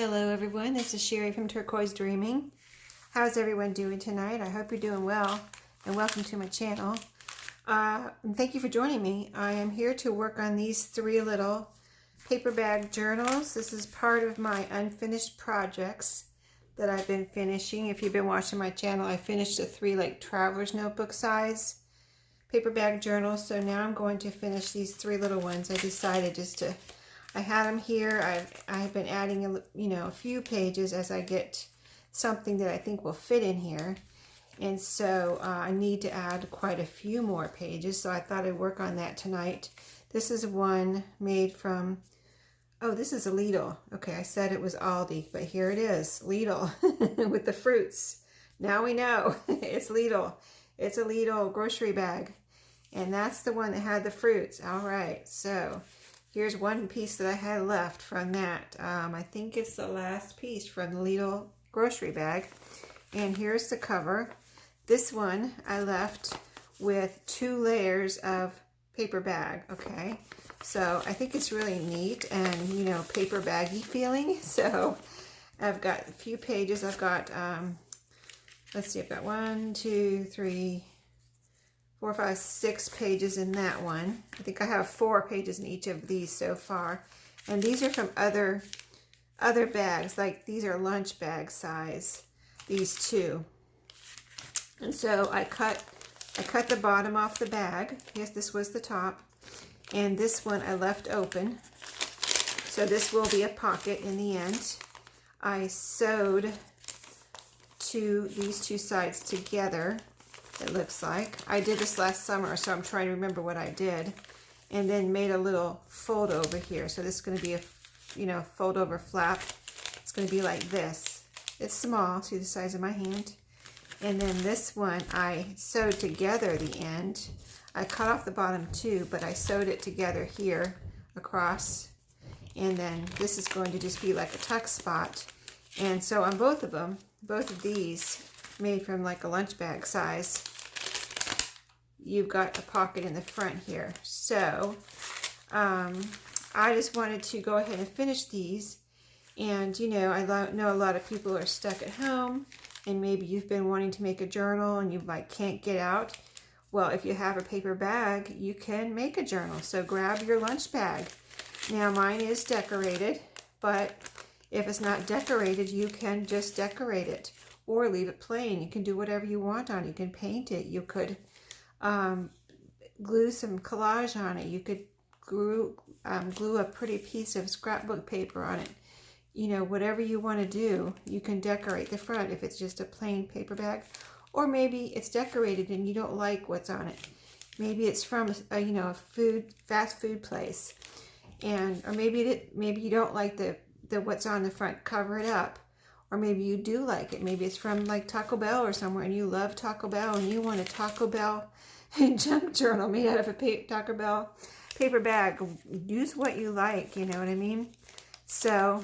Hello everyone, this is Sherry from Turquoise Dreaming. How's everyone doing tonight? I hope you're doing well, and welcome to my channel. And thank you for joining me. I am here to work on these three little paper bag journals. This is part of my unfinished projects that I've been finishing. If you've been watching my channel, I finished the three like traveler's notebook size paper bag journals. So now I'm going to finish these three little ones. I decided I had them here. I've been adding a few pages as I get something that I think will fit in here, and so I need to add quite a few more pages. So I thought I'd work on that tonight. This is one made from, oh, this is a Lidl. Okay, I said it was Aldi, but here it is, Lidl with the fruits. Now we know it's Lidl. It's a Lidl grocery bag, and that's the one that had the fruits. All right, so here's one piece that I had left from that. I think it's the last piece from the Lidl grocery bag. And here's the cover. This one I left with 2 layers of paper bag, okay? So I think it's really neat and, paper baggy feeling. So I've got a few pages. I've got, let's see, I've got 1, 2, 3, 4, 5, 6 pages in that one. I think I have 4 pages in each of these so far. And these are from other bags, like these are lunch bag size, these 2. And so I cut the bottom off the bag. Yes, this was the top. And this one I left open. So this will be a pocket in the end. I sewed these two sides together. It looks like. I did this last summer, so I'm trying to remember what I did. And then made a little fold over here. So this is going to be a, fold over flap. It's going to be like this. It's small, see the size of my hand. And then this one, I sewed together the end. I cut off the bottom too, but I sewed it together here across. And then this is going to just be like a tuck spot. And so on both of them, both of these, made from like a lunch bag size, you've got a pocket in the front here. So I just wanted to go ahead and finish these. And I know a lot of people are stuck at home, and maybe you've been wanting to make a journal and you can't get out. Well, if you have a paper bag, you can make a journal. So grab your lunch bag. Now mine is decorated, but if it's not decorated, you can just decorate it or leave it plain. You can do whatever you want on it. You can paint it. You could glue some collage on it. You could glue a pretty piece of scrapbook paper on it. Whatever you want to do, you can decorate the front if it's just a plain paper bag. Or maybe it's decorated and you don't like what's on it. Maybe it's from a fast food place, or maybe you don't like the what's on the front. Cover it up. Or maybe you do like it. Maybe it's from like Taco Bell or somewhere, and you love Taco Bell and you want a Taco Bell junk journal made out of a Taco Bell paper bag. Use what you like, you know what I mean? So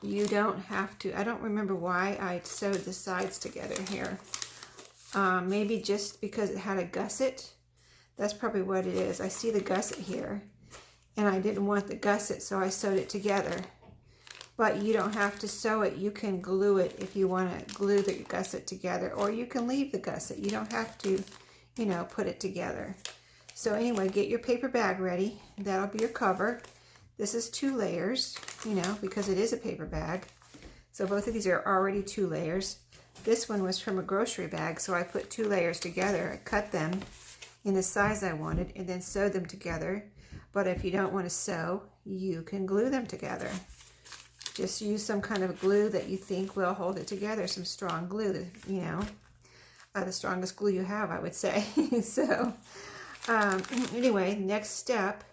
you don't have to. I don't remember why I sewed the sides together here. Maybe just because it had a gusset. That's probably what it is. I see the gusset here, and I didn't want the gusset, so I sewed it together. But you don't have to sew it. You can glue it if you want to glue the gusset together, or you can leave the gusset. You don't have to, put it together. So anyway, get your paper bag ready. That'll be your cover. This is 2 layers, because it is a paper bag. So both of these are already 2 layers. This one was from a grocery bag, so I put 2 layers together. I cut them in the size I wanted and then sewed them together. But if you don't want to sew, you can glue them together. Just use some kind of glue that you think will hold it together. Some strong glue, the strongest glue you have, I would say. So anyway, next step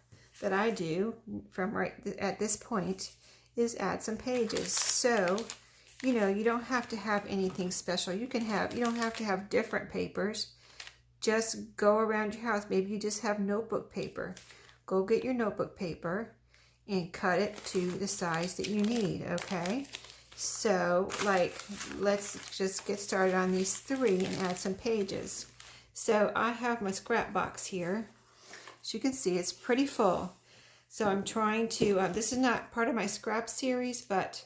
that I do from right at this point is add some pages. So, you don't have to have anything special. You don't have to have different papers. Just go around your house. Maybe you just have notebook paper. Go get your notebook paper and cut it to the size that you need, okay? So, let's just get started on these 3 and add some pages. So, I have my scrap box here. As you can see, it's pretty full. So I'm trying to, this is not part of my scrap series, but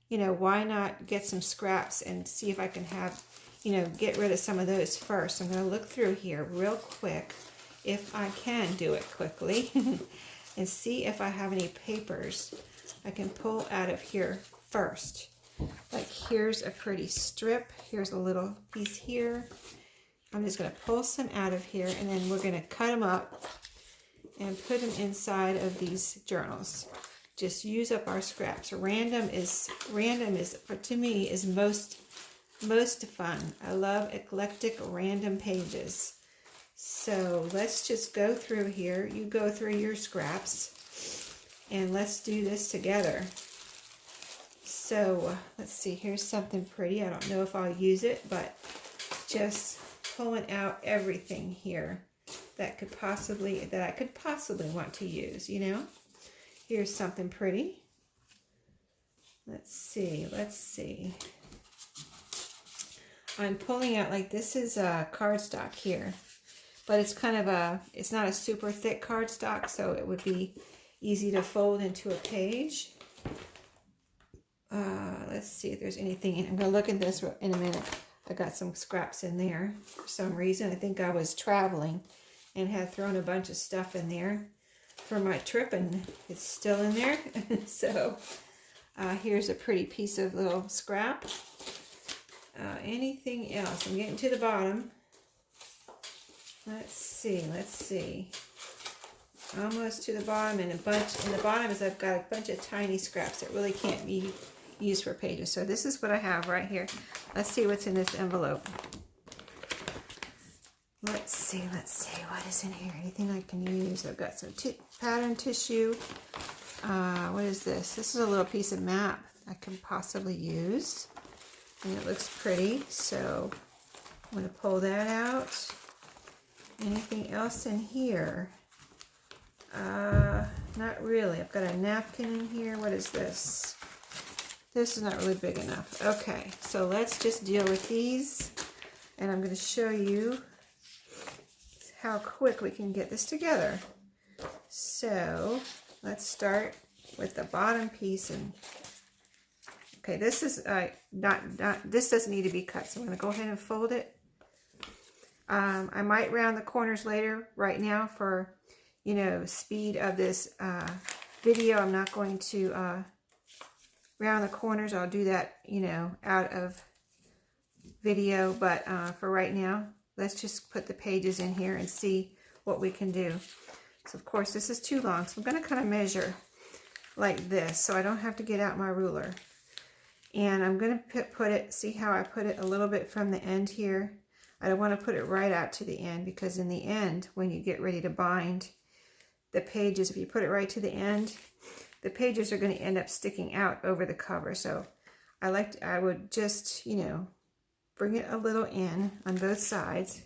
you know, why not get some scraps and see if I can have, you know, get rid of some of those first. I'm going to look through here real quick, if I can do it quickly, and see if I have any papers I can pull out of here first. Like here's a pretty strip. Here's a little piece here. I'm just going to pull some out of here, and then we're going to cut them up and put them inside of these journals. Just use up our scraps. Random is to me is most fun. I love eclectic random pages. So let's just go through here. You go through your scraps and let's do this together. So let's see, here's something pretty. I don't know if I'll use it, but just pulling out everything here that I could possibly want to use, you know. Here's something pretty. Let's see. I'm pulling out, like, this is a cardstock here, but it's kind of it's not a super thick cardstock, so it would be easy to fold into a page. Let's see if there's anything in. I'm going to look at this in a minute. I got some scraps in there for some reason. I think I was traveling and had thrown a bunch of stuff in there for my trip, and it's still in there. So here's a pretty piece of little scrap. Anything else? I'm getting to the bottom. Let's see. Almost to the bottom, and in the bottom is I've got a bunch of tiny scraps that really can't be used for pages. So this is what I have right here. Let's see what's in this envelope. Let's see what is in here. Anything I can use? I've got some pattern tissue. What is this? This is a little piece of map I can possibly use, and it looks pretty, so I'm going to pull that out. Anything else in here? Not really. I've got a napkin in here. What is this? This is not really big enough. Okay, so let's just deal with these, and I'm going to show you how quick we can get this together. So let's start with the bottom piece, and okay, this is this doesn't need to be cut, so I'm going to go ahead and fold it. I might round the corners later. Right now, for speed of this video, I'm not going to round the corners. I'll do that out of video, but for right now, let's just put the pages in here and see what we can do. So of course this is too long, so I'm going to kind of measure like this so I don't have to get out my ruler. And I'm going to put it, see how I put it a little bit from the end here. I don't want to put it right out to the end, because in the end, when you get ready to bind the pages, if you put it right to the end, the pages are going to end up sticking out over the cover. So I would just, bring it a little in on both sides.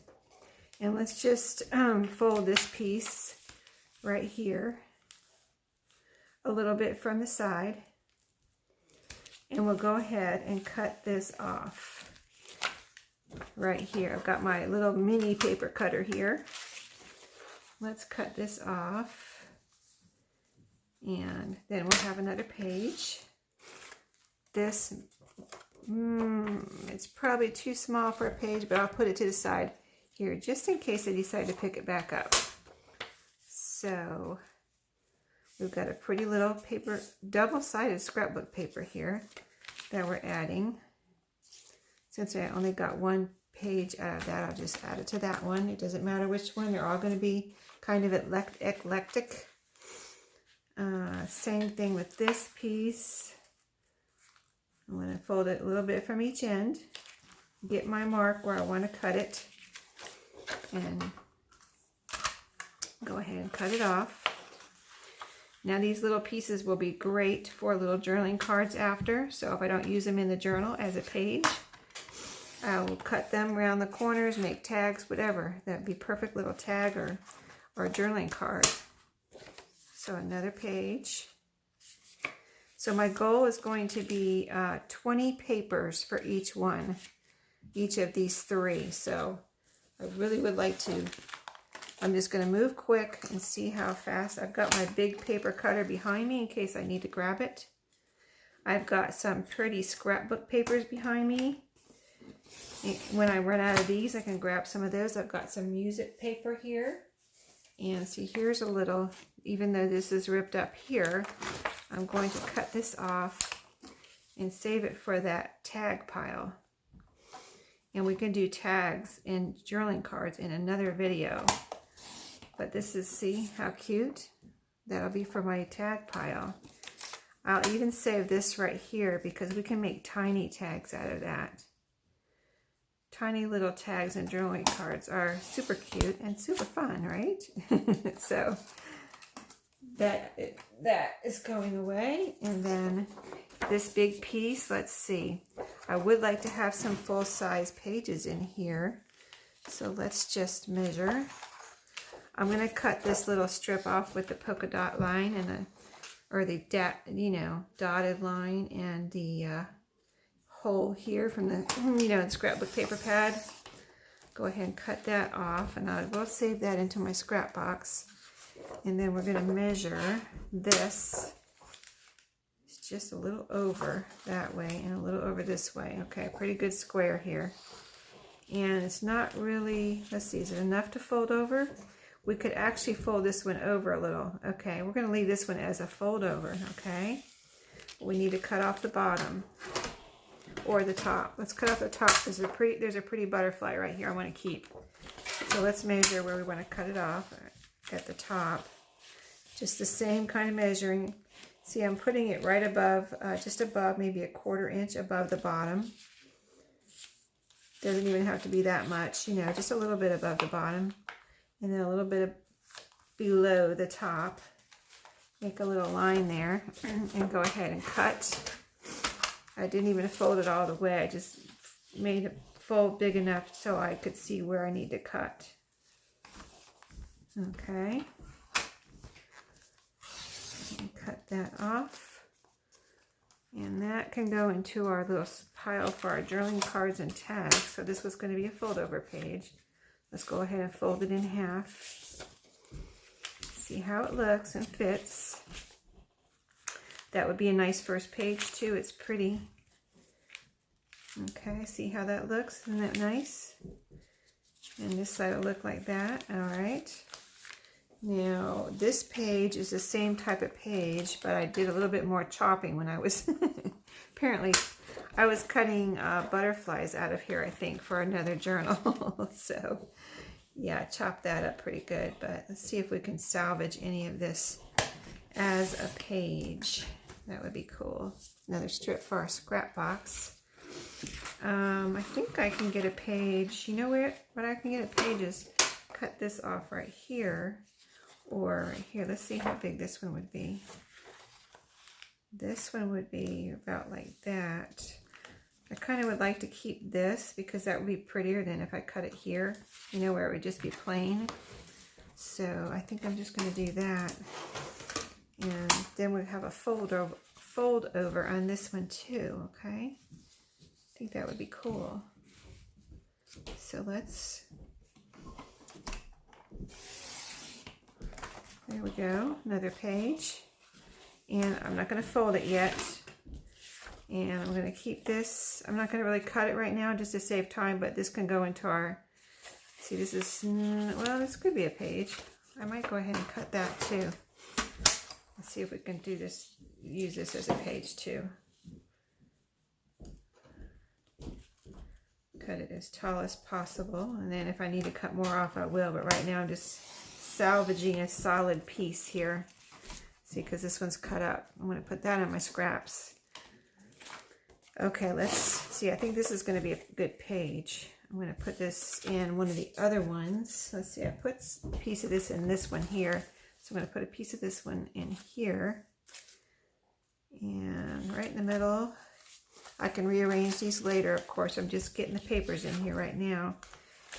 And let's just fold this piece right here a little bit from the side. And we'll go ahead and cut this off right here. I've got my little mini paper cutter here. Let's cut this off. And then we'll have another page. This, it's probably too small for a page, but I'll put it to the side here just in case I decide to pick it back up. So we've got a pretty little paper, double-sided scrapbook paper here that we're adding. Since I only got one page out of that, I'll just add it to that one. It doesn't matter which one. They're all going to be kind of eclectic. Same thing with this piece. I'm going to fold it a little bit from each end, get my mark where I want to cut it, and go ahead and cut it off. Now these little pieces will be great for little journaling cards after, so if I don't use them in the journal as a page, I will cut them around the corners, make tags, whatever. That'd be perfect little tag or a journaling card. So another page. So my goal is going to be 20 papers for each one, each of these three. So I really would like to, I'm just going to move quick and see how fast. I've got my big paper cutter behind me in case I need to grab it. I've got some pretty scrapbook papers behind me. When I run out of these, I can grab some of those. I've got some music paper here. And see, here's a little, even though this is ripped up here, I'm going to cut this off and save it for that tag pile. And we can do tags and journaling cards in another video. But this is, see how cute? That'll be for my tag pile. I'll even save this right here because we can make tiny tags out of that. Tiny little tags and journaling cards are super cute and super fun, right? So that is going away. And then this big piece, let's see. I would like to have some full-size pages in here. So let's just measure. I'm going to cut this little strip off with the polka dot line and dotted line and the hole here from the, scrapbook paper pad. Go ahead and cut that off, and I will save that into my scrap box. And then we're going to measure this. It's just a little over that way and a little over this way. Okay, pretty good square here. And it's not really, let's see, is it enough to fold over? We could actually fold this one over a little. Okay, we're going to leave this one as a fold over, okay? We need to cut off the bottom or the top. Let's cut off the top because there's a pretty butterfly right here I want to keep. So let's measure where we want to cut it off at the top. Just the same kind of measuring. See, I'm putting it right above, just above, maybe a 1/4 inch above the bottom. Doesn't even have to be that much, just a little bit above the bottom. And then a little bit below the top. Make a little line there and go ahead and cut. I didn't even fold it all the way. I just made it fold big enough so I could see where I need to cut. Okay. And cut that off. And that can go into our little pile for our journaling cards and tags. So this was going to be a fold over page. Let's go ahead and fold it in half. See how it looks and fits. That would be a nice first page too. It's pretty. Okay, see how that looks? Isn't that nice? And this side will look like that. All right. Now, this page is the same type of page, but I did a little bit more chopping when I was, apparently, I was cutting butterflies out of here, I think, for another journal. So, yeah, chop that up pretty good. But let's see if we can salvage any of this as a page. That would be cool. Another strip for our scrap box. I think I can get a page. You know what I can get a page is cut this off right here. Or right here. Let's see how big this one would be. This one would be about like that. I kind of would like to keep this because that would be prettier than if I cut it here, where it would just be plain. So I think I'm just going to do that. And then we have a fold over on this one too, okay? I think that would be cool. So let's, there we go, another page. And I'm not going to fold it yet. And I'm going to keep this. I'm not going to really cut it right now just to save time, but this can go into our, see, this is, well, this could be a page. I might go ahead and cut that too. Let's see if we can do this, use this as a page too. Cut it as tall as possible. And then if I need to cut more off, I will. But right now I'm just salvaging a solid piece here. See, because this one's cut up. I'm going to put that on my scraps. Okay, let's see. I think this is going to be a good page. I'm going to put this in one of the other ones. Let's see. I put a piece of this in this one here. So I'm going to put a piece of this one in here. And right in the middle. I can rearrange these later, of course. I'm just getting the papers in here right now.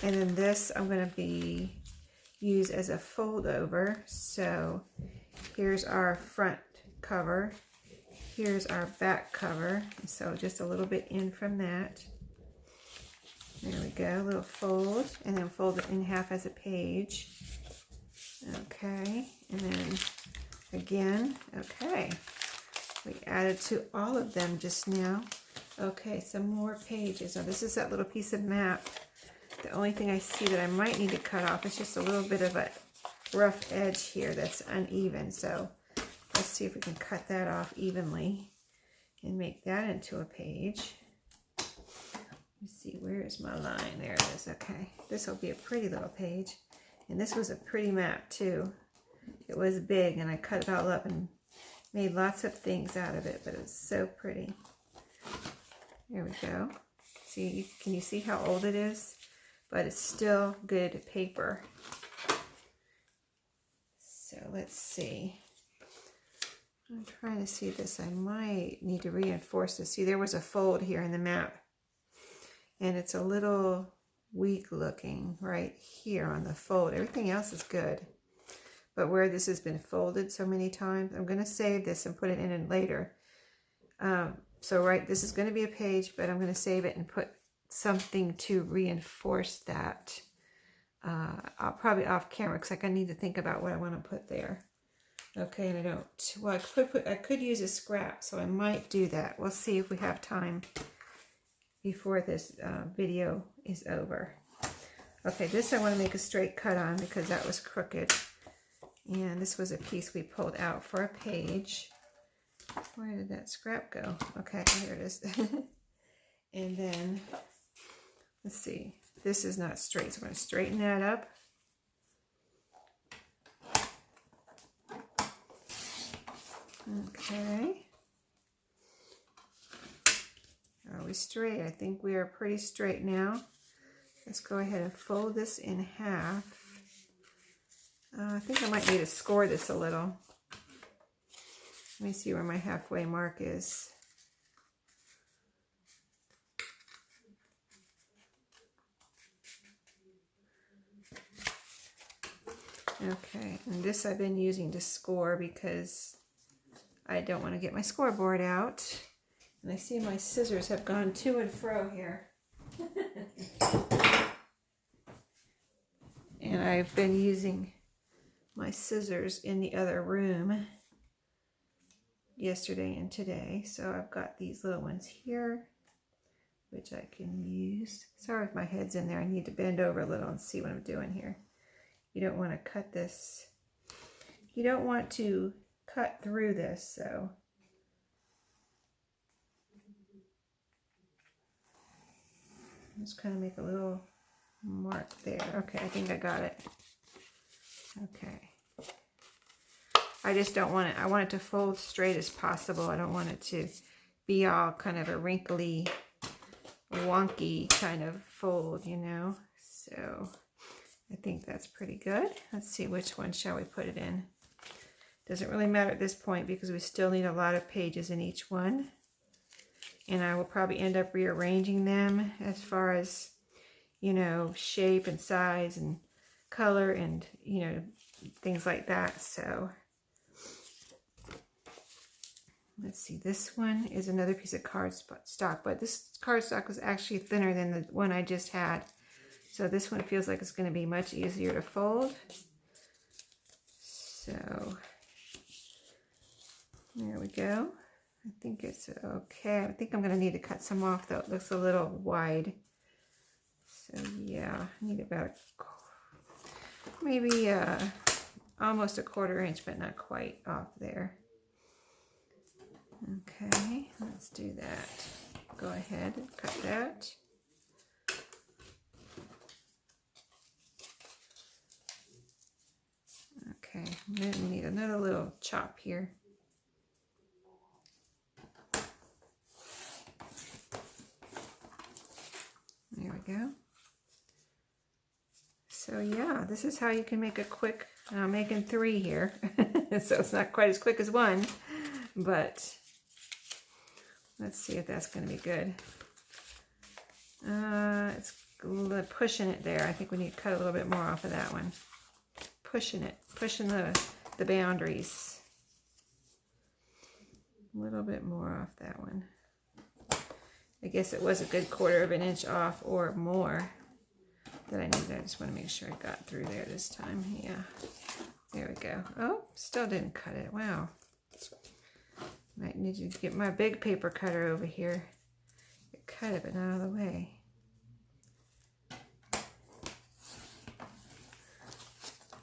And then this I'm going to use as a fold over. So here's our front cover. Here's our back cover. So just a little bit in from that. There we go, a little fold, and then fold it in half as a page. Okay, and then again, okay. We added to all of them just now. Okay, some more pages. Now this is that little piece of map. The only thing I see that I might need to cut off is just a little bit of a rough edge here that's uneven. So let's see if we can cut that off evenly and make that into a page. Let's see, where is my line? There it is. Okay, this will be a pretty little page. And this was a pretty map too. It was big and I cut it all up and made lots of things out of it, but it's so pretty. There we go. See, can you see how old it is? But it's still good paper. So let's see. I'm trying to see this. I might need to reinforce this. See, there was a fold here in the map. And it's a little weak looking right here on the fold. Everything else is good. But where this has been folded so many times, I'm going to save this and put it in later. So this is going to be a page, but I'm going to save it and put something to reinforce that. I'll probably off camera because I need to think about what I want to put there. Okay, and I don't. Well, I could use a scrap, so I might do that. We'll see if we have time before this video is over. Okay, this I want to make a straight cut on because that was crooked. And this was a piece we pulled out for a page. Where did that scrap go? Okay, here it is. And then, let's see. This is not straight, so I'm going to straighten that up. Okay. Are we straight? I think we are pretty straight now. Let's go ahead and fold this in half. I think I might need to score this a little. Let me see where my halfway mark is. Okay, and this I've been using to score because I don't want to get my scoreboard out. And I see my scissors have gone to and fro here. And I've been using my scissors in the other room yesterday and today. So I've got these little ones here, which I can use. Sorry if my head's in there. I need to bend over a little and see what I'm doing here. You don't want to cut this. You don't want to cut through this, so. Just kind of make a little mark there. Okay, I think I got it. Okay. I just don't want it. I want it to fold straight as possible. I don't want it to be all kind of a wrinkly, wonky kind of fold, you know. So I think that's pretty good. Let's see, which one shall we put it in? Doesn't really matter at this point because we still need a lot of pages in each one. And I will probably end up rearranging them as far as, you know, shape and size and color and, you know, things like that. So let's see, this one is another piece of cardstock, but this cardstock was actually thinner than the one I just had. So this one feels like it's going to be much easier to fold. So there we go. I think it's okay. I think I'm going to need to cut some off though. It looks a little wide. So yeah, I need about maybe almost a 1/4 inch, but not quite off there. Okay, let's do that. Go ahead and cut that. Okay, then we need another little chop here. There we go. So yeah, this is how you can make a quick, I'm making 3 here. So it's not quite as quick as one, but let's see if that's going to be good. It's pushing it there. I think we need to cut a little bit more off of that one. Pushing the boundaries. A little bit more off that one. I guess it was a good 1/4 inch off or more that I needed. I just want to make sure I got through there this time. Yeah, there we go. Oh, still didn't cut it. Wow. Might need to get my big paper cutter over here. Cut it, but not out of the way.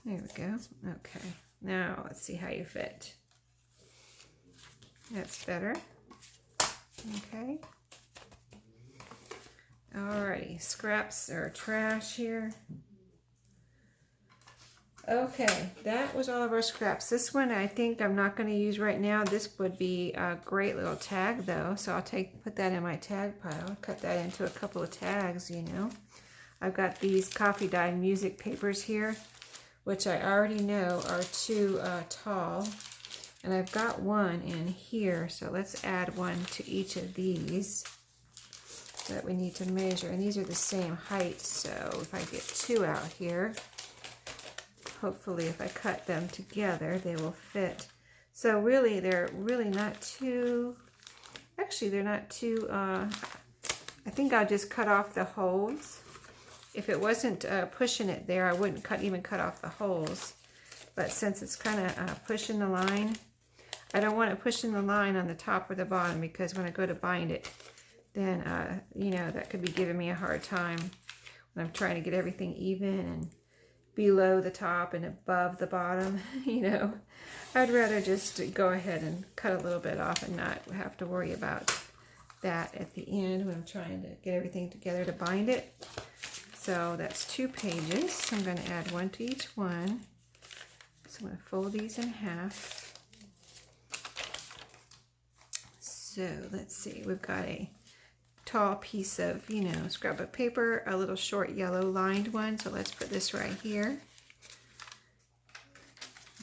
There we go. Okay. Now let's see how you fit. That's better. Okay. Alrighty. Scraps or trash here. Okay, that was all of our scraps. This one I think I'm not going to use right now. This would be a great little tag though, so I'll put that in my tag pile. Cut that into a couple of tags, you know. I've got these coffee dye music papers here, which I already know are too tall. And I've got one in here, so let's add one to each of these that we need to measure. And these are the same height, so if I get two out here, hopefully if I cut them together, they will fit. So really, they're really not too, actually they're not too, I think I'll just cut off the holes. If it wasn't pushing it there, I wouldn't even cut off the holes. But since it's kind of pushing the line, I don't want it pushing the line on the top or the bottom, because when I go to bind it, then, you know, that could be giving me a hard time when I'm trying to get everything even and below the top and above the bottom, you know. I'd rather just go ahead and cut a little bit off and not have to worry about that at the end when I'm trying to get everything together to bind it. So that's 2 pages. I'm going to add one to each one. So I'm going to fold these in half. So let's see, we've got a tall piece of, you know, scrapbook paper, a little short yellow lined one. So let's put this right here.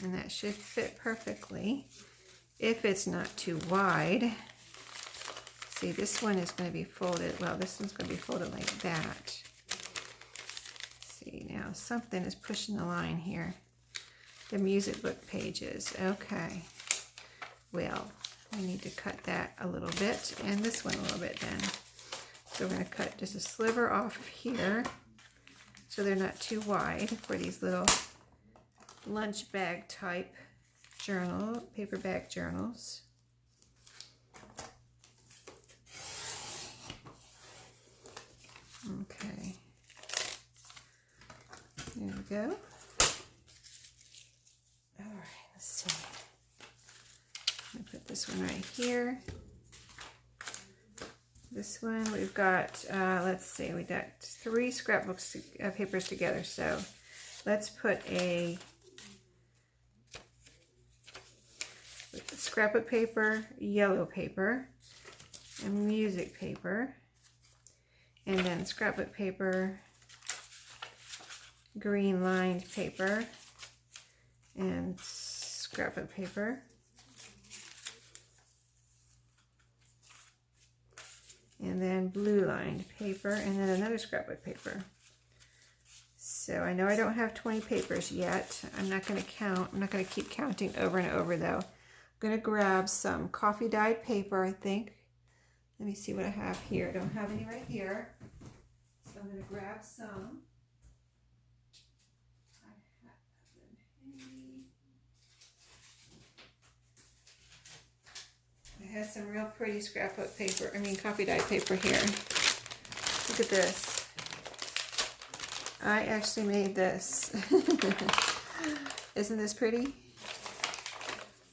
And that should fit perfectly if it's not too wide. See, this one is going to be folded, well, this one's going to be folded like that. See, now something is pushing the line here. The music book pages. Okay. Well, we need to cut that a little bit, and this one a little bit then. So we're going to cut just a sliver off here so they're not too wide for these little lunch bag type journal, paperback journals. Okay. There we go. All right, let's see. I'm going to put this one right here. This one we've got, let's see, we got 3 scrapbooks papers together. So let's put a scrapbook paper, yellow paper, and music paper, and then scrapbook paper, green lined paper, and scrapbook paper, and then blue lined paper, and then another scrapbook paper. So I know I don't have 20 papers yet. I'm not going to count. I'm not going to keep counting over and over though. I'm going to grab some coffee dyed paper, I think. Let me see what I have here. I don't have any right here. So I'm going to grab some. I have some real pretty scrapbook paper, coffee dyed paper here. Look at this. I actually made this. Isn't this pretty?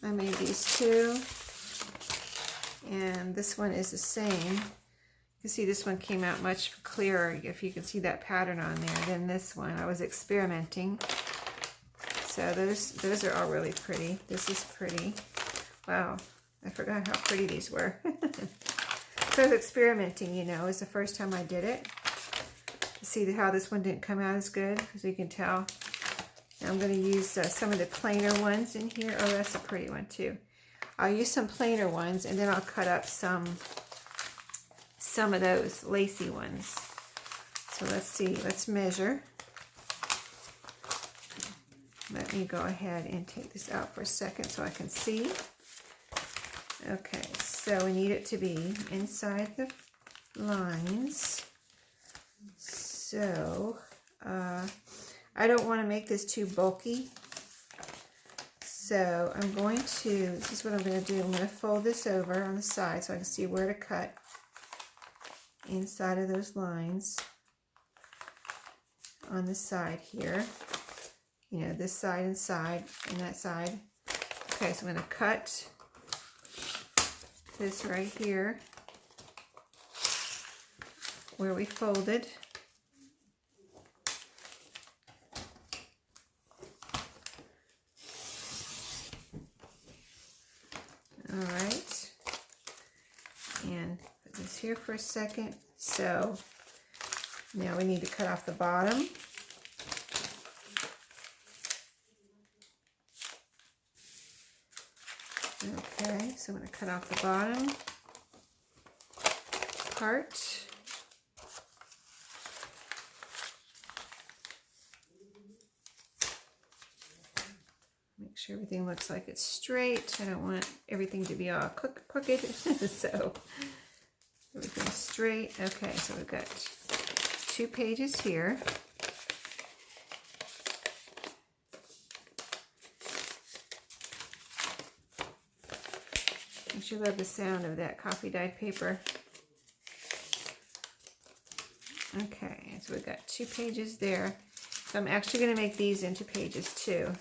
I made these 2. And this one is the same. You can see this one came out much clearer if you can see that pattern on there than this one. I was experimenting. So those are all really pretty. This is pretty. Wow. I forgot how pretty these were. So I was experimenting, you know, it's the first time I did it. See how this one didn't come out as good, as you can tell. Now I'm going to use some of the plainer ones in here. Oh, that's a pretty one too. I'll use some plainer ones, and then I'll cut up some of those lacy ones. So let's see, let's measure. Let me go ahead and take this out for a second so I can see. Okay, so we need it to be inside the lines. So I don't want to make this too bulky. So I'm going to, this is what I'm going to do. I'm going to fold this over on the side so I can see where to cut inside of those lines on the side here. You know, this side and side and that side. Okay, so I'm going to cut this right here where we folded. All right, and put this here for a second. So now we need to cut off the bottom. Okay, so I'm going to cut off the bottom part. Make sure everything looks like it's straight. I don't want everything to be all crooked. So everything's straight. Okay, so we've got 2 pages here. Don't you love the sound of that coffee dyed paper? Okay, so we've got 2 pages there. So I'm actually going to make these into pages too.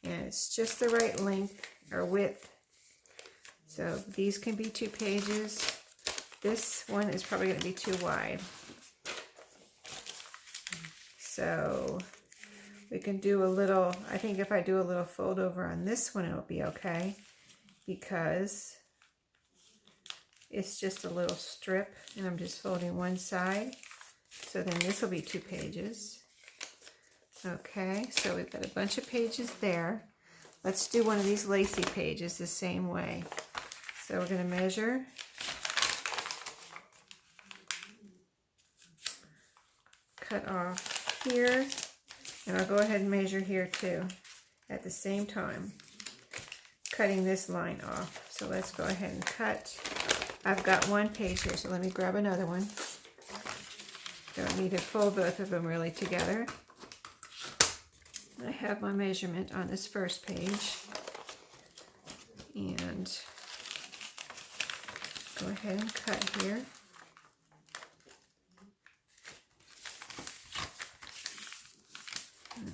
And it's just the right length or width. So these can be 2 pages. This one is probably going to be too wide. So we can do a little, I think if I do a little fold over on this one, it'll be okay. Because it's just a little strip and I'm just folding one side. So then this will be 2 pages. Okay, so we've got a bunch of pages there. Let's do one of these lacy pages the same way. So we're going to measure. Cut off here. And I'll go ahead and measure here too at the same time. Cutting this line off. So let's go ahead and cut. I've got 1 page here, so let me grab another one. Don't need to fold both of them really together. I have my measurement on this first page. And go ahead and cut here.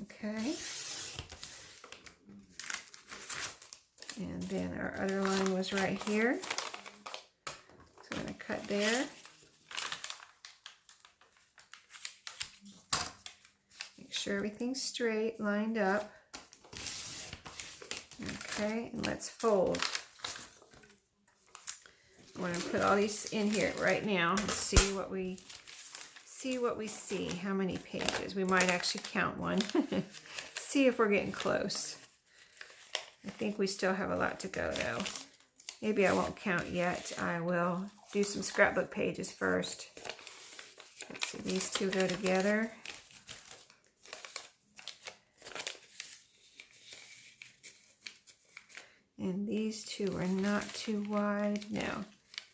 Okay. And then our other line was right here. So I'm going to cut there. Make sure everything's straight, lined up. Okay, and let's fold. I'm going to put all these in here right now and see what we see. How many pages? We might actually count one. See if we're getting close. I think we still have a lot to go though. Maybe I won't count yet. I will do some scrapbook pages first. Let's see, these 2 go together. And these 2 are not too wide. No,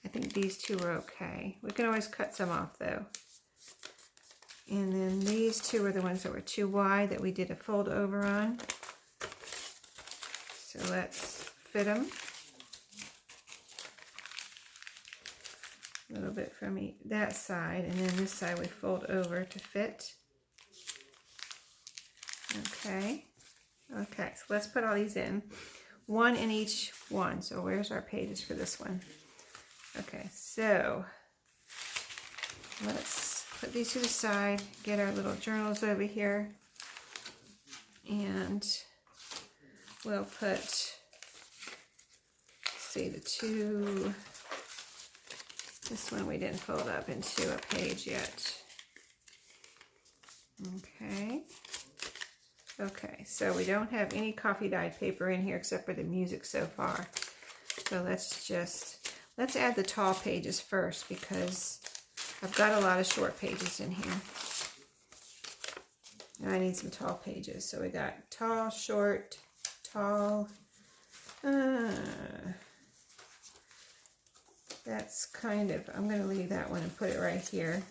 I think these 2 are okay. We can always cut some off though. And then these 2 are the ones that were too wide that we did a fold over on. So let's fit them. A little bit from that side, and then this side we fold over to fit. Okay. Okay, so let's put all these in. 1 in each one. So where's our pages for this one? Okay, so let's put these to the side, get our little journals over here, and we'll put, see, the 2, this one we didn't fold up into a page yet. Okay. Okay, so we don't have any coffee dyed paper in here except for the music so far. So let's add the tall pages first because I've got a lot of short pages in here. And I need some tall pages. So we got tall, short, tall. That's kind of, I'm going to leave that one and put it right here.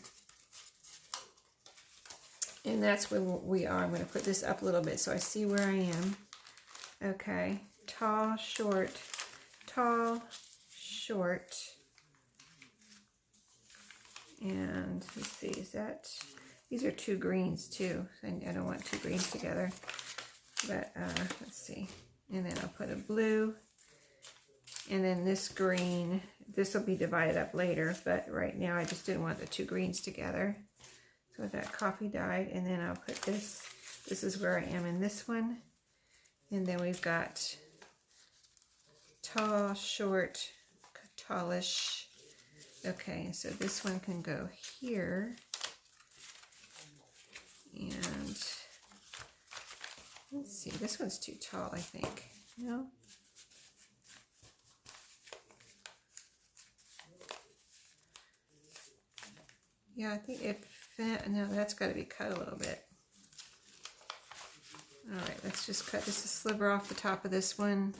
And that's where we are. I'm going to put this up a little bit so I see where I am. Okay, tall, short, tall, short. And let's see, is that, these are two greens too. I don't want two greens together. But let's see. And then I'll put a blue. And then this green, this will be divided up later, but right now I just didn't want the two greens together. So with that coffee dyed, and then I'll put this. This is where I am in this one. And then we've got tall, short, tallish. Okay, so this one can go here. And let's see, this one's too tall, I think. No? Yeah, I think it fit. No, that's got to be cut a little bit. All right, let's just cut just a sliver off the top of this one.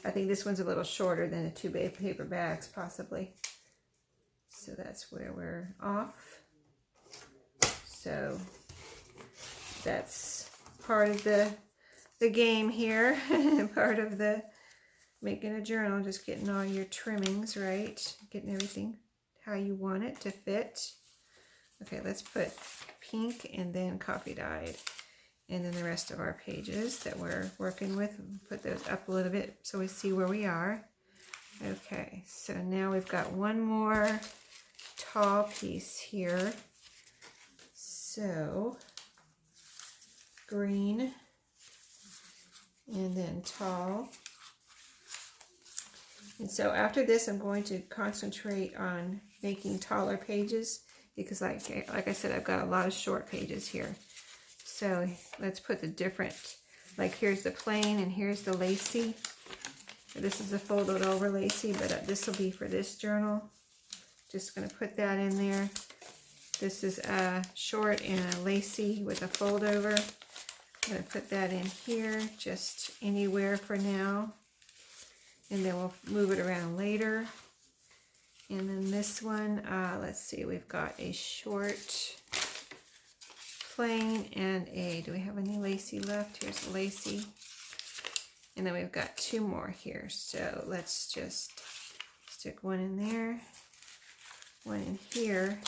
I think this one's a little shorter than the two paper bags, possibly. So that's where we're off. So that's part of the game here, part of the making a journal, just getting all your trimmings right, getting everything how you want it to fit. Okay, let's put pink and then coffee dyed. And then the rest of our pages that we're working with, put those up a little bit so we see where we are. Okay, so now we've got one more tall piece here. So, green, and then tall. And so after this, I'm going to concentrate on making taller pages because like I said, I've got a lot of short pages here. So let's put the different, like here's the plain and here's the lacy. This is a folded over lacy, but this will be for this journal. Just going to put that in there. This is a short and a lacy with a fold over. I'm going to put that in here, just anywhere for now. And then we'll move it around later. And then this one, let's see, we've got a short, plain, and do we have any lacy left? Here's a lacy. And then we've got two more here. So let's just stick one in there, one in here.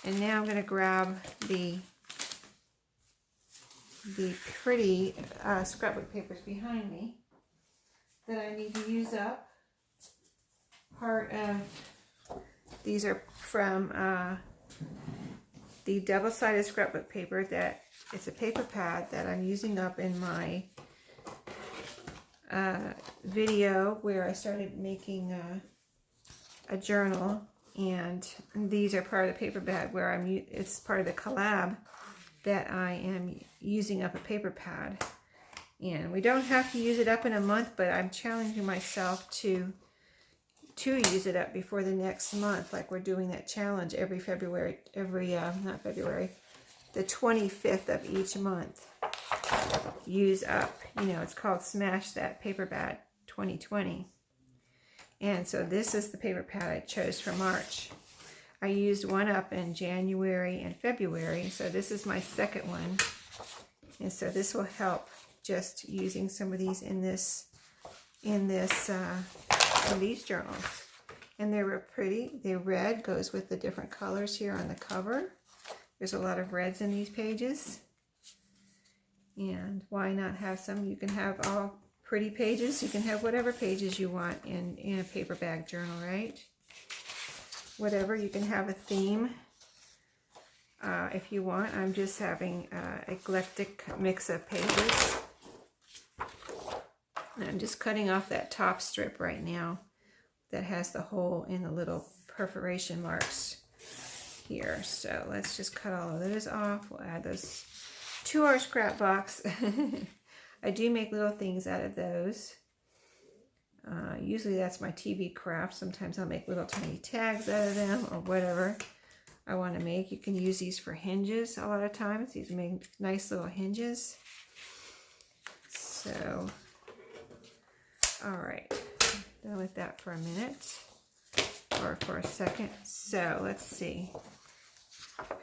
And now I'm going to grab the pretty scrapbook papers behind me that I need to use up. Part of these are from the double-sided scrapbook paper that it's a paper pad that I'm using up in my video where I started making a journal, and these are part of the paper bag where it's part of the collab that I am using up a paper pad. And we don't have to use it up in a month, but I'm challenging myself to use it up before the next month, like we're doing that challenge every February, not February, the 25th of each month. Use up, it's called Smash That Paper Bag 2020. And so this is the paper pad I chose for March. I used one up in January and February, so this is my second one. And so this will help just using some of these in these journals. And they were pretty. The red goes with the different colors here on the cover. There's a lot of reds in these pages. And why not have some? You can have all pretty pages. You can have whatever pages you want in a paper bag journal, right? Whatever. You can have a theme if you want. I'm just having an eclectic mix of pages. And I'm just cutting off that top strip right now that has the hole in the little perforation marks here. So let's just cut all of those off. We'll add those to our scrap box. I do make little things out of those. Usually that's my TV craft. Sometimes I'll make little tiny tags out of them or whatever I want to make. You can use these for hinges a lot of times. These make nice little hinges. So, all right. Done with that for a minute or for a second. So let's see.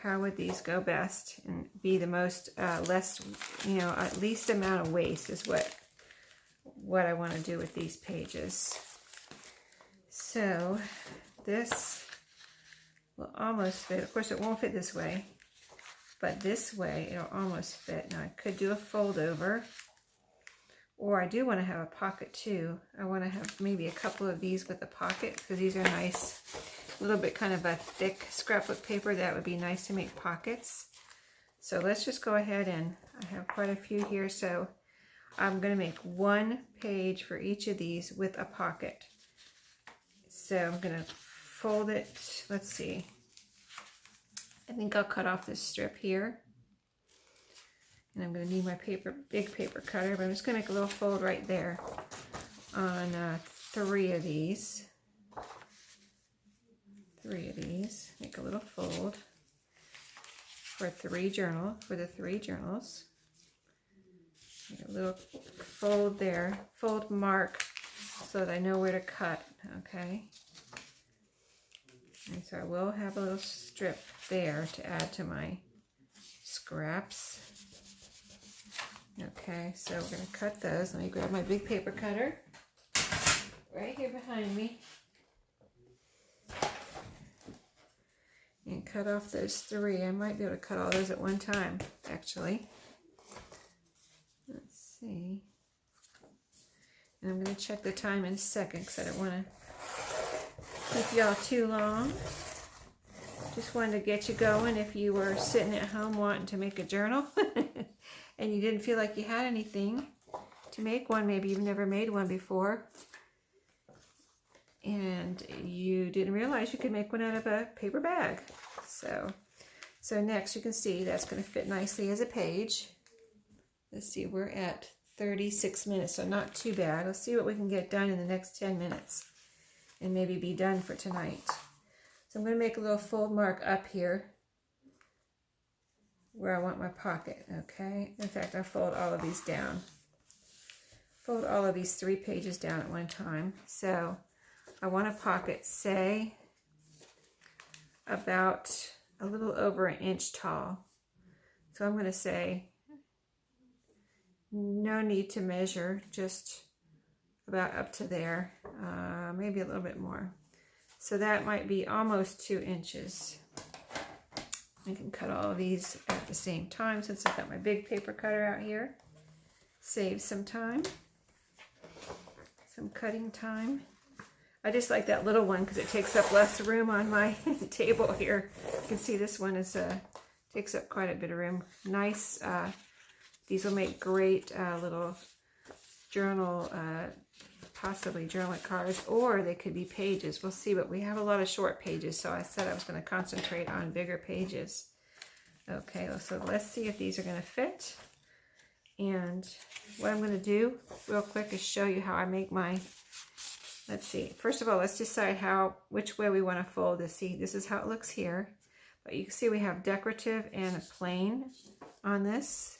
how would these go best and be the most, less, you know, least amount of waste is what I want to do with these pages. So this will almost fit. Of course, it won't fit this way, but this way it'll almost fit. Now I could do a fold over, or I do want to have a pocket too. I want to have maybe a couple of these with a pocket, because these are nice, a little bit kind of a thick scrapbook paper. That would be nice to make pockets. So let's just go ahead, and I have quite a few here, so I'm going to make one page for each of these with a pocket. So I'm going to fold it. Let's see. I think I'll cut off this strip here. And I'm going to need my big paper cutter, but I'm just going to make a little fold right there on 3 of these. 3 of these. Make a little fold for the 3 journals. Make a little fold there, fold mark, so that I know where to cut, okay? And so I will have a little strip there to add to my scraps. Okay, so we're going to cut those. Let me grab my big paper cutter right here behind me and cut off those 3. I might be able to cut all those at one time, actually. Let's see. And I'm going to check the time in a second, because I don't want to keep y'all too long. Just wanted to get you going if you were sitting at home wanting to make a journal and you didn't feel like you had anything to make one. Maybe you've never made one before and you didn't realize you could make one out of a paper bag. So next you can see that's going to fit nicely as a page. Let's see, we're at 36 minutes, so not too bad. Let's see what we can get done in the next 10 minutes and maybe be done for tonight. So I'm going to make a little fold mark up here where I want my pocket, okay? In fact, I'll fold all of these down. Fold all of these 3 pages down at one time. So I want a pocket, say, about a little over 1 inch tall. So I'm going to say, no need to measure, just about up to there, maybe a little bit more. So that might be almost 2 inches. I can cut all of these at the same time since I've got my big paper cutter out here. Save some time, some cutting time. I just like that little one because it takes up less room on my table here. You can see this one is takes up quite a bit of room. Nice. These will make great little journal, possibly journal cards, or they could be pages. We'll see, but we have a lot of short pages, so I said I was going to concentrate on bigger pages. Okay, so let's see if these are going to fit. And what I'm going to do real quick is show you how I make my, let's see. First of all, let's decide which way we want to fold this. See, this is how it looks here. But you can see we have decorative and a plain on this.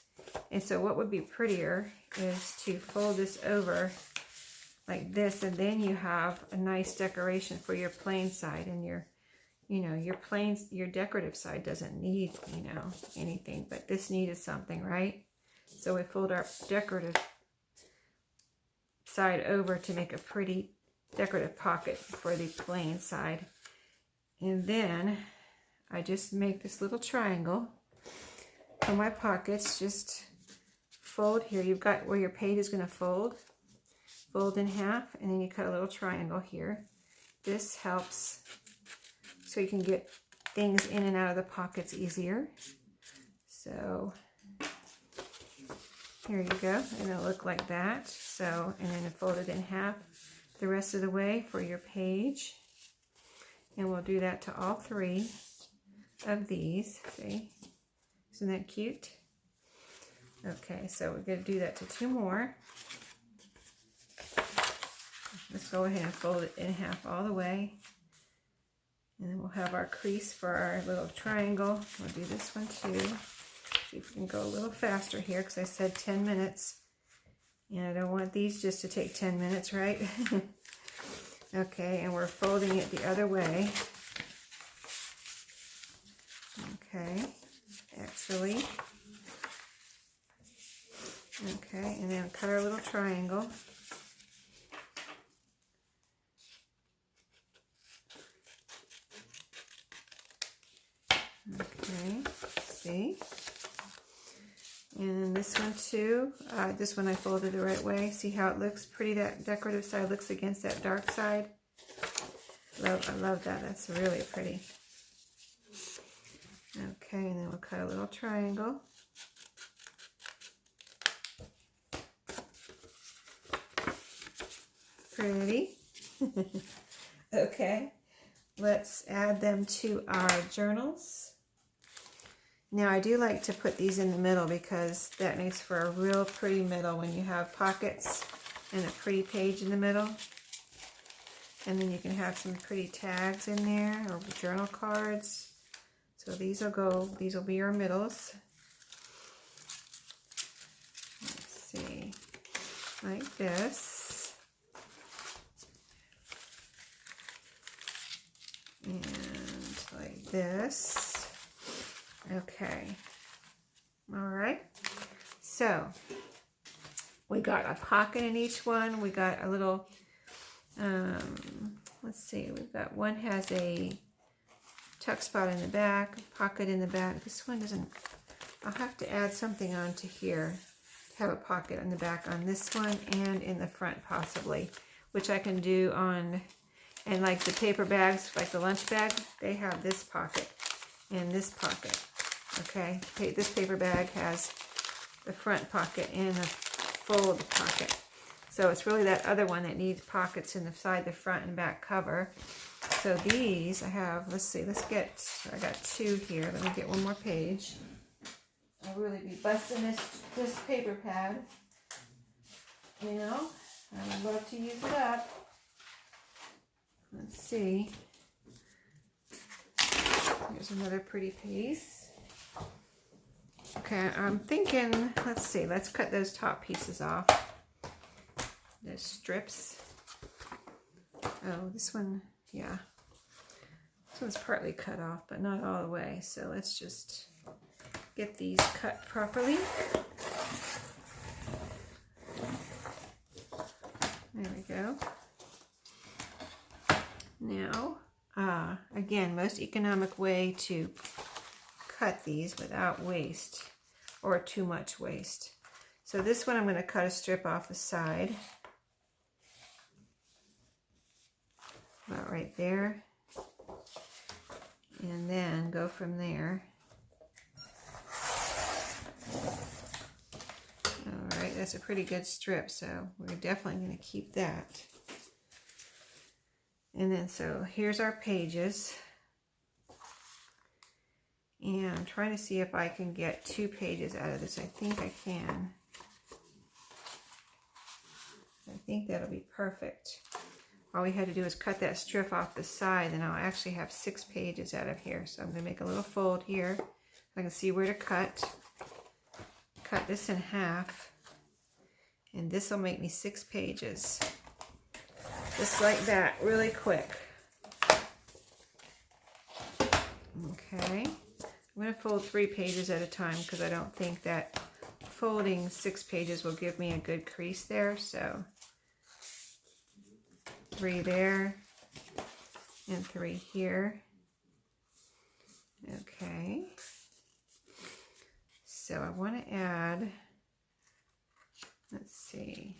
And so what would be prettier is to fold this over like this, and then you have a nice decoration for your plain side, and your decorative side doesn't need, anything, but this needed something, right? So we fold our decorative side over to make a pretty decorative pocket for the plain side. And then I just make this little triangle for my pockets. Just fold here. You've got where your page is going to fold in half, and then you cut a little triangle here. This helps so you can get things in and out of the pockets easier. So here you go, and it'll look like that. So, and then fold it in half the rest of the way for your page. And we'll do that to all 3 of these. See? Isn't that cute? Okay, so we're going to do that to 2 more. Let's go ahead and fold it in half all the way. And then we'll have our crease for our little triangle. We'll do this one too. See if we can go a little faster here, because I said 10 minutes. And I don't want these just to take 10 minutes, right? Okay, and we're folding it the other way. Okay, actually. Okay, and then cut our little triangle. Okay, see? And this one too, this one I folded the right way. See how it looks pretty, that decorative side looks against that dark side. I love that, that's really pretty. Okay, and then we'll cut a little triangle. Pretty. Okay, let's add them to our journals. Now I do like to put these in the middle because that makes for a real pretty middle when you have pockets and a pretty page in the middle. And then you can have some pretty tags in there or journal cards. So these will be our middles. Let's see, like this. And like this. Okay. All right. So we got a pocket in each one. We got a little, let's see, we've got one has a tuck spot in the back, pocket in the back. This one doesn't, I'll have to add something onto here to have a pocket in the back on this one and in the front possibly, which I can do on, and like the paper bags, like the lunch bag, they have this pocket and this pocket. Okay, this paper bag has the front pocket and the fold pocket. So it's really that other one that needs pockets in the side, the front and back cover. So these I have, let's see, I got two here. Let me get one more page. I'll really be busting this paper pad. You know, I would love to use it up. Let's see. Here's another pretty piece. Okay, I'm thinking, let's see, let's cut those top pieces off. Those strips. Oh, this one, yeah. This one's partly cut off, but not all the way. So let's just get these cut properly. There we go. Now, again, most economic way to cut these without waste or too much waste. So this one I'm going to cut a strip off the side. About right there. And then go from there. Alright, that's a pretty good strip, so we're definitely going to keep that. And then so here's our pages. And I'm trying to see if I can get 2 pages out of this. I think I can. I think that'll be perfect. All we had to do is cut that strip off the side, and I'll actually have 6 pages out of here. So I'm going to make a little fold here so I can see where to cut. Cut this in half, and this will make me 6 pages. Just like that, really quick. Okay. I'm going to fold 3 pages at a time because I don't think that folding 6 pages will give me a good crease there. So 3 there and 3 here. Okay. So I want to add, let's see,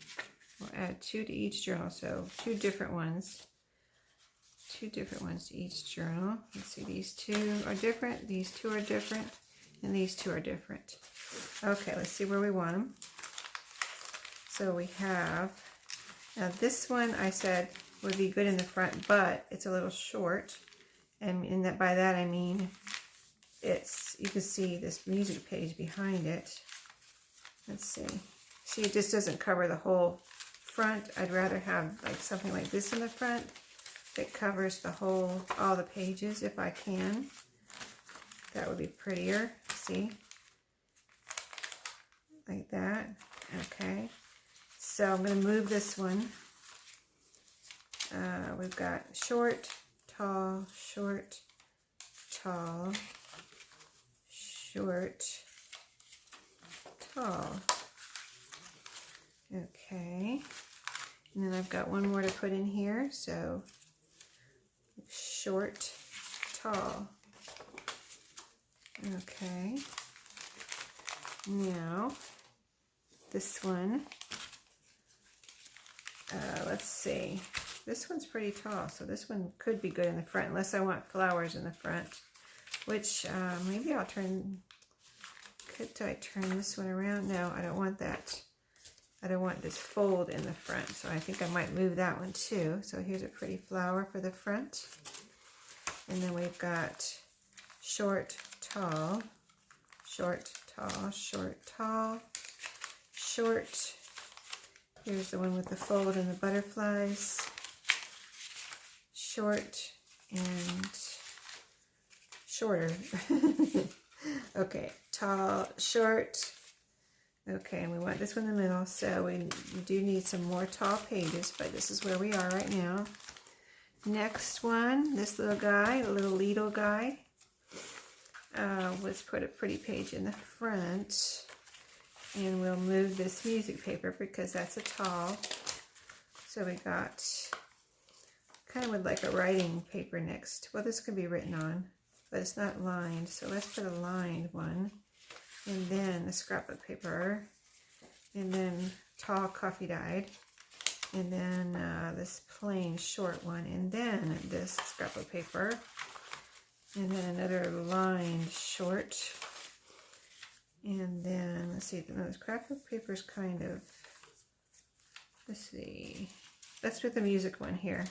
we'll add 2 to each journal. So 2 different ones. 2 different ones to each journal. Let's see, these 2 are different, these 2 are different, and these 2 are different. Okay, let's see where we want them. So we have, now this one I said would be good in the front, but it's a little short. And in that, by that I mean, it's, you can see this music page behind it. Let's see. See, it just doesn't cover the whole front. I'd rather have like something like this in the front. It covers the whole, all the pages if I can. That would be prettier, see? Like that, okay. So I'm going to move this one. We've got short, tall, short, tall. Okay, and then I've got one more to put in here, so short, tall. Okay, now this one, let's see, this one's pretty tall, so this one could be good in the front, unless I want flowers in the front, which maybe I'll turn, could I turn this one around? No, I don't want that. I don't want this fold in the front, so I think I might move that one too. So here's a pretty flower for the front. And then we've got short, tall, short, tall, short, tall, short. Here's the one with the fold and the butterflies. Short and shorter. Okay, tall, short. Okay, and we want this one in the middle, so we do need some more tall pages, but this is where we are right now. Next one, this little guy, a little Lidl guy. Let's put a pretty page in the front, and we'll move this music paper because that's a tall. So we got, kind of would like a writing paper next. Well, this could be written on, but it's not lined, so let's put a lined one. And then the scrapbook paper, and then tall coffee dyed, and then this plain short one, and then this scrapbook paper, and then another lined short, and then let's see, the scrapbook paper is kind of, let's see, let's put the music one here,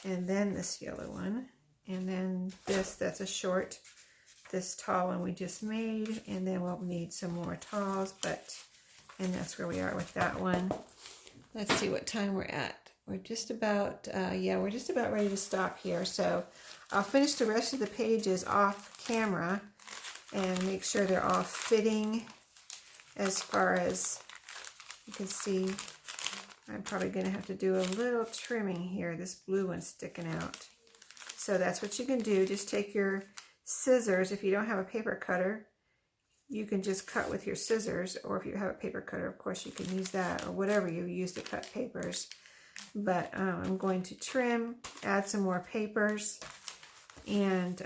and then this yellow one, and then this, that's a short. This tall one we just made, and then we'll need some more talls, and that's where we are with that one. Let's see what time we're at. We're just about, yeah, we're just about ready to stop here. So I'll finish the rest of the pages off camera and make sure they're all fitting as far as you can see. I'm probably going to have to do a little trimming here. This blue one's sticking out. So that's what you can do. Just take your scissors. If you don't have a paper cutter, you can just cut with your scissors, or if you have a paper cutter, of course you can use that, or whatever you use to cut papers. But I'm going to trim, add some more papers, and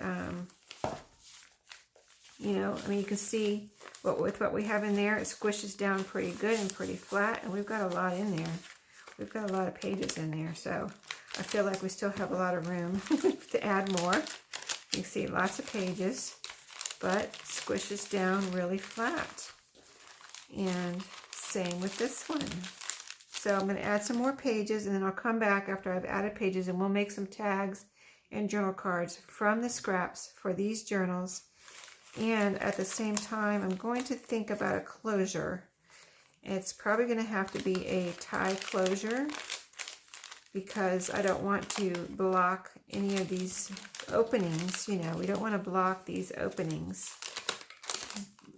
you know, I mean, you can see with what we have in there, it squishes down pretty good and pretty flat, and we've got a lot in there. We've got a lot of pages in there, so I feel like we still have a lot of room to add more. You can see lots of pages, but squishes down really flat. And same with this one. So I'm going to add some more pages, and then I'll come back after I've added pages, and we'll make some tags and journal cards from the scraps for these journals. And at the same time, I'm going to think about a closure. It's probably going to have to be a tie closure, because I don't want to block any of these openings. You know, we don't want to block these openings.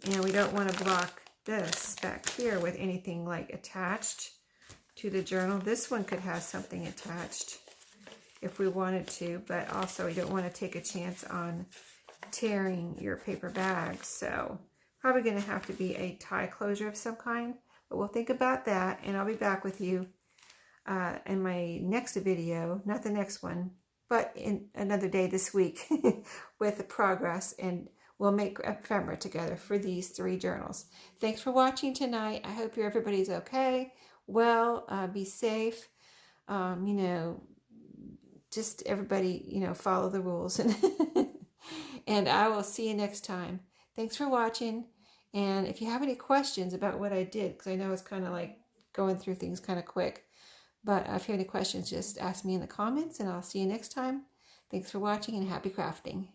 And we don't want to block this back here with anything like attached to the journal. This one could have something attached if we wanted to, but also we don't want to take a chance on tearing your paper bag. So probably going to have to be a tie closure of some kind, but we'll think about that, and I'll be back with you in my next video, not the next one, but in another day this week with the progress, and we'll make ephemera together for these 3 journals. Thanks for watching tonight. I hope everybody's okay. Well, be safe. You know, just everybody, you know, follow the rules. And, and I will see you next time. Thanks for watching. And if you have any questions about what I did, because I know it's kind of like going through things kind of quick, but if you have any questions, just ask me in the comments, and I'll see you next time. Thanks for watching, and happy crafting.